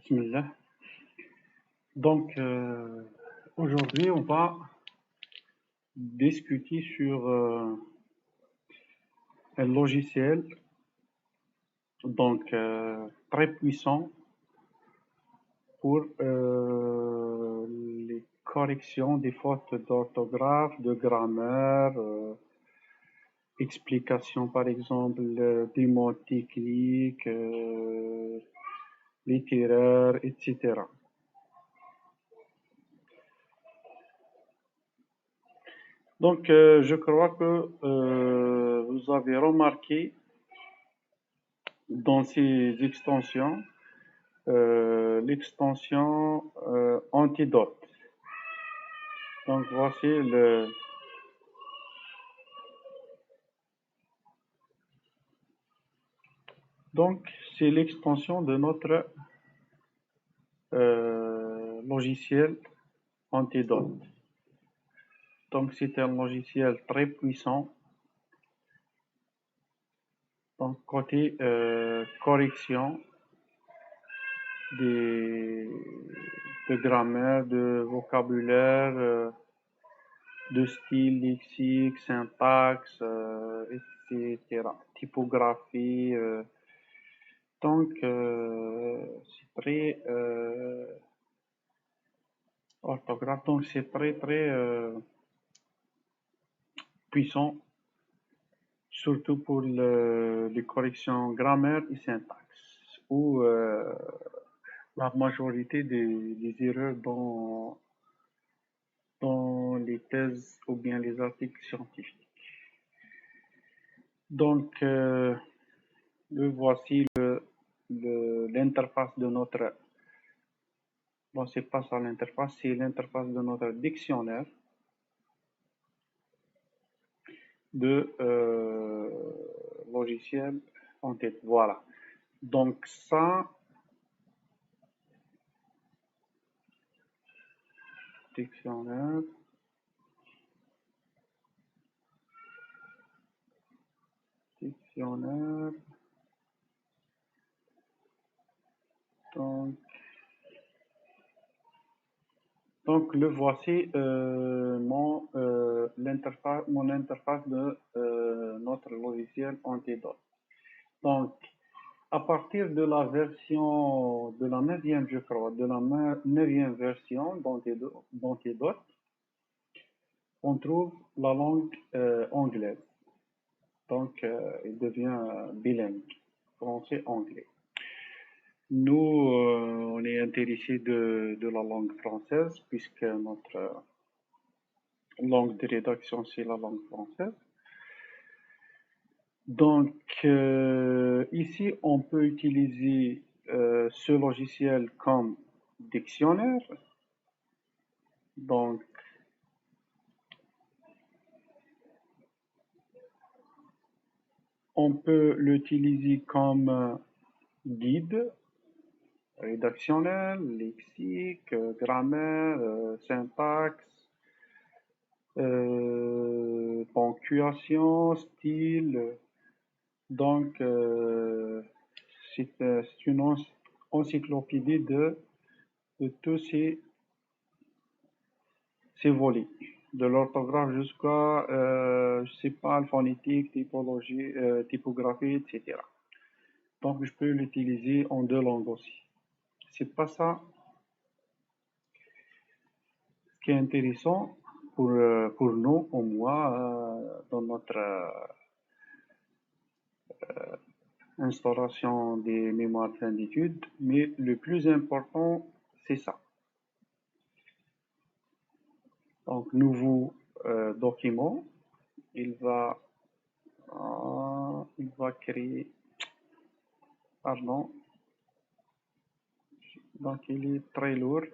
Bismillah. Donc, aujourd'hui, on va discuter sur un logiciel très puissant pour les corrections des fautes d'orthographe, de grammaire, explication par exemple des mots techniques, littéraires, etc. Donc, je crois que vous avez remarqué dans ces extensions l'extension antidote. Donc, voici le. Donc, c'est l'extension de notre logiciel antidote. Donc, c'est un logiciel très puissant. Donc, côté correction de grammaire, de vocabulaire, de style, lexique, syntaxe, etc. Typographie. Donc, c'est très orthographe. Donc, c'est très puissant, surtout pour les corrections grammaire et syntaxe, où la majorité des erreurs dans les thèses ou bien les articles scientifiques. Donc, voici l'interface de notre. Bon, c'est pas ça l'interface, c'est l'interface de notre dictionnaire de logiciel en tête. Voilà. Donc, ça, dictionnaire. Dictionnaire. Donc le voici mon interface de notre logiciel Antidote. Donc à partir de la version de la 9e, je crois, de la 9e version d'Antidote, on trouve la langue anglaise. Donc il devient bilingue, français-anglais. Nous, on est intéressé de la langue française, puisque notre langue de rédaction, c'est la langue française. Donc, ici, on peut utiliser ce logiciel comme dictionnaire. Donc, on peut l'utiliser comme guide rédactionnel, lexique, grammaire, syntaxe, ponctuation, style. Donc, c'est une encyclopédie de tous ces volets, de l'orthographe jusqu'à, je sais pas, le phonétique, typologie, typographie, etc. Donc, je peux l'utiliser en deux langues aussi. C'est pas ça ce qui est intéressant pour nous, au moins, dans notre instauration des mémoires de fin d'études, mais le plus important, c'est ça. Donc, nouveau document, il va créer, pardon, donc il est très lourd.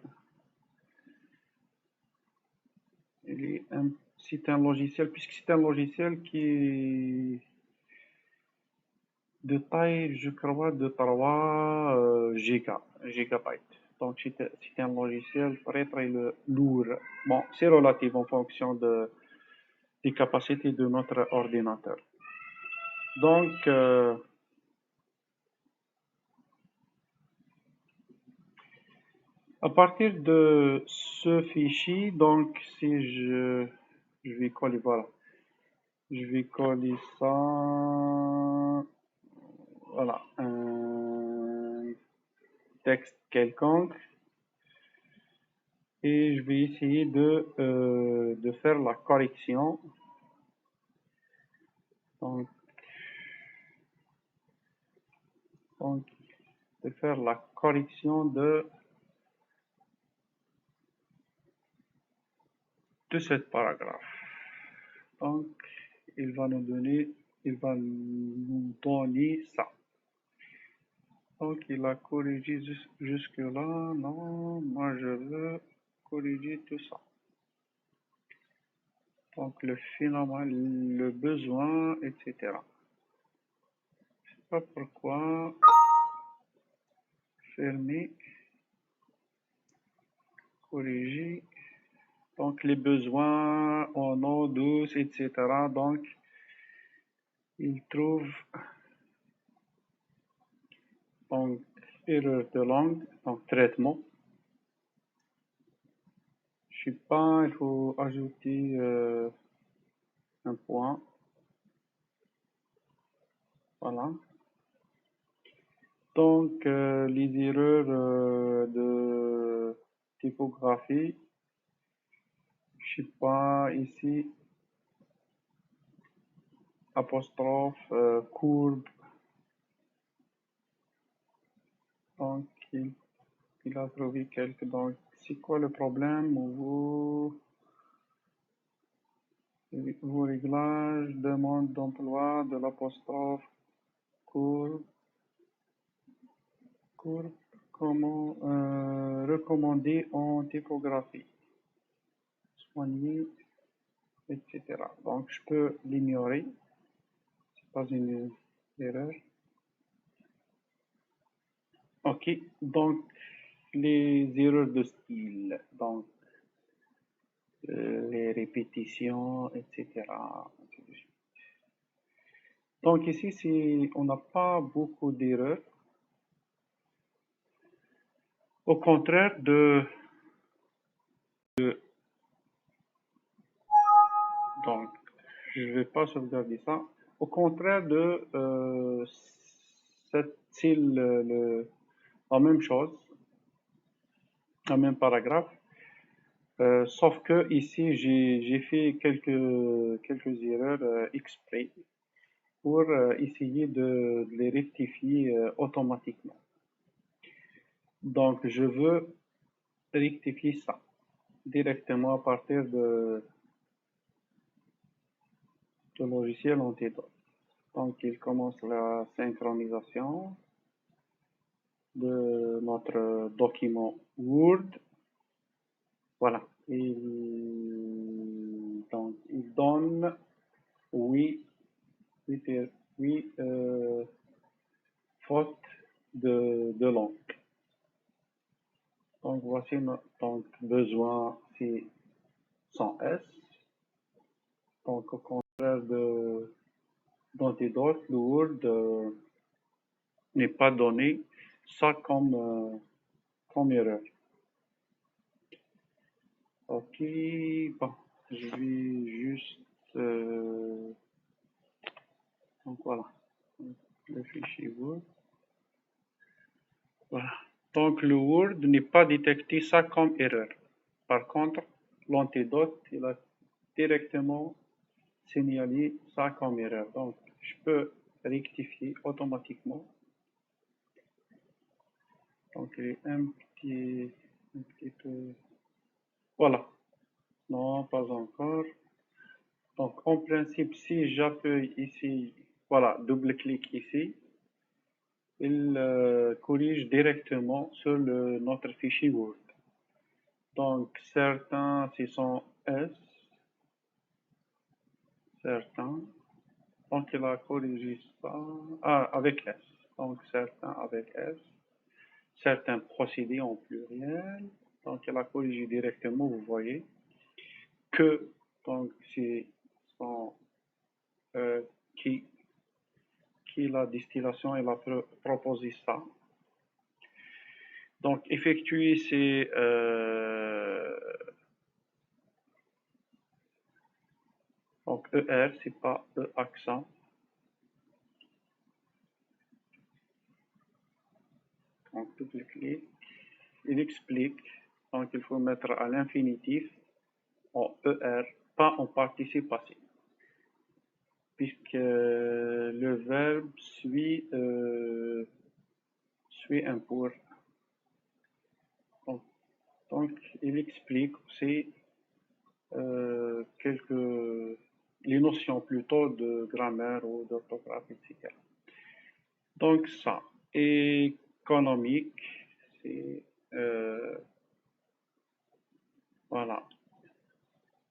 C'est un logiciel, puisque c'est un logiciel qui est de taille, je crois, de 3 gigabytes. Donc, c'est un logiciel très lourd. Bon, c'est relatif en fonction des capacités de notre ordinateur. Donc, À partir de ce fichier, donc si je vais coller, voilà, je vais coller ça, voilà, un texte quelconque, et je vais essayer de faire la correction. Donc, de faire la correction de cette paragraphe. Donc, il va nous donner ça. Donc, il a corrigé jusque là. Non, moi je veux corriger tout ça. Donc, le phénomène, le besoin, etc. Je sais pas pourquoi. Fermer. Corriger. Donc, les besoins en eau douce, etc. Donc, il trouve donc erreur de langue, donc traitement. Je sais pas, il faut ajouter un point. Voilà. Donc, les erreurs de typographie, je sais pas, ici, apostrophe, courbe. Donc, il a trouvé quelques. Donc, c'est quoi le problème? Vos réglages, demande d'emploi de l'apostrophe, courbe, comment recommander en typographie, soigner, etc. Donc, je peux l'ignorer. C'est pas une erreur. Ok, donc les erreurs de style, donc les répétitions, etc. Donc ici, si on n'a pas beaucoup d'erreurs, au contraire donc je ne vais pas sauvegarder ça, au contraire de cette style, la même chose, le même paragraphe, sauf que ici j'ai fait quelques erreurs exprès pour essayer de les rectifier automatiquement. Donc je veux rectifier ça directement à partir de logiciel Antidote. Donc il commence la synchronisation de notre document Word. Voilà. Donc, il donne oui, faute de langue. Donc, voici notre besoin, c'est sans S. Donc, au contraire d'Antidote, le Word n'est pas donné ça comme erreur. Ok, bon, je vais juste donc voilà, le fichier Word. Voilà. Donc le Word n'est pas détecté ça comme erreur. Par contre, l'antidote, il a directement signalé ça comme erreur. Donc je peux rectifier automatiquement. Donc il est un petit peu. Voilà. Non, pas encore. Donc en principe, si j'appuie ici, voilà, double-clic ici, il corrige directement sur notre fichier Word. Donc certains, ce sont S, certains. Donc il a corrigé ça avec S. Donc certains avec S, certains procédés en pluriel. Donc il a corrigé directement, vous voyez, que donc c'est son qui la distillation, elle a proposé ça. Donc, effectuer, c'est donc ER, c'est pas E accent. Donc, double-clic. Il explique. Donc, il faut mettre à l'infinitif en ER, pas en participe passé, puisque le verbe suit un pour. Donc, il explique aussi les notions plutôt de grammaire ou d'orthographe, etc. Donc, ça. Économique, c'est voilà,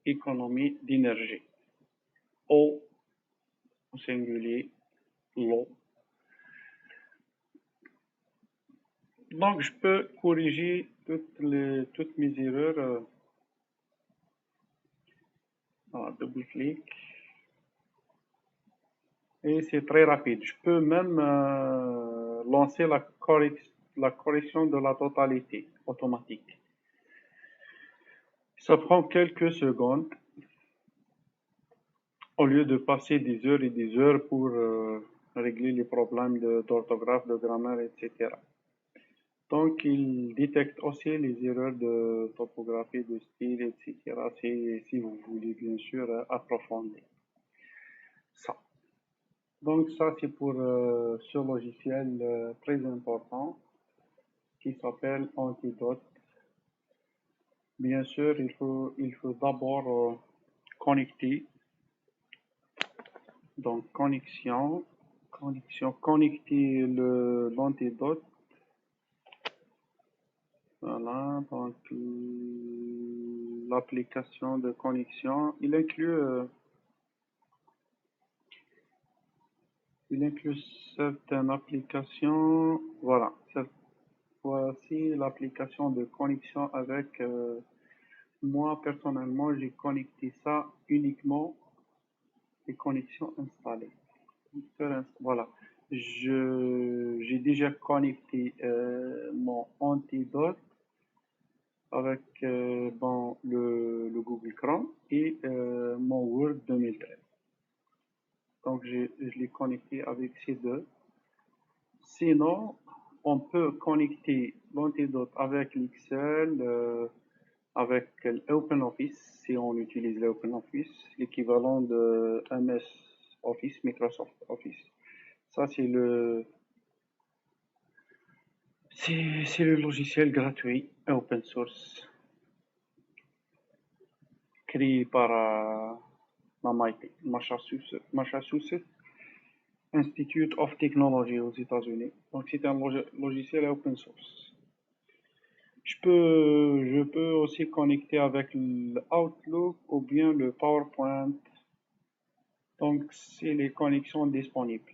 économie d'énergie. Eau, au singulier, l'eau. Donc, je peux corriger toutes mes erreurs. Voilà, double-clic. Et c'est très rapide. Je peux même lancer la correction de la totalité automatique. Ça prend quelques secondes au lieu de passer des heures et des heures pour régler les problèmes d'orthographe, de grammaire, etc. Donc, il détecte aussi les erreurs de topographie, de style, etc. Si vous voulez bien sûr approfondir ça. Donc, ça, c'est pour ce logiciel très important qui s'appelle Antidote. Bien sûr, il faut d'abord connecter. Donc, connecter l'antidote. Voilà, donc l'application de connexion, il inclut certaines applications. Voilà, voici l'application de connexion avec moi personnellement, j'ai connecté ça uniquement les connexions installées. Voilà, j'ai déjà connecté mon antidote avec le Google Chrome et mon Word 2013. Donc, je l'ai connecté avec ces deux. Sinon, on peut connecter l'antidote avec l'Excel, avec l'OpenOffice, si on utilise l'OpenOffice, l'équivalent de MS Office, Microsoft Office. Ça, c'est le logiciel gratuit, open source, créé par MIT, Massachusetts Institute of Technology aux États-Unis. Donc, c'est un logiciel open source. Je peux aussi connecter avec l'Outlook ou bien le PowerPoint. Donc, c'est les connexions disponibles.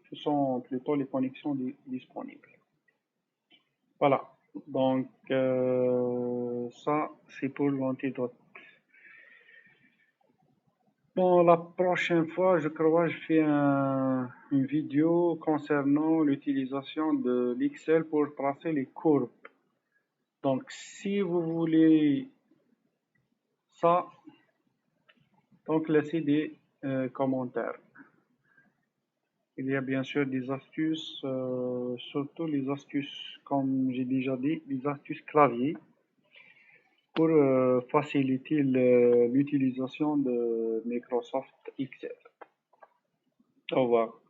Ce sont plutôt les connexions disponibles. Voilà. Donc, ça, c'est pour l'antidote. Bon, la prochaine fois, je crois, je fais une vidéo concernant l'utilisation de l'Excel pour tracer les courbes. Donc, si vous voulez ça, donc laissez des commentaires. Il y a bien sûr des astuces, surtout les astuces, comme j'ai déjà dit, les astuces clavier pour faciliter l'utilisation de Microsoft Excel. Au revoir.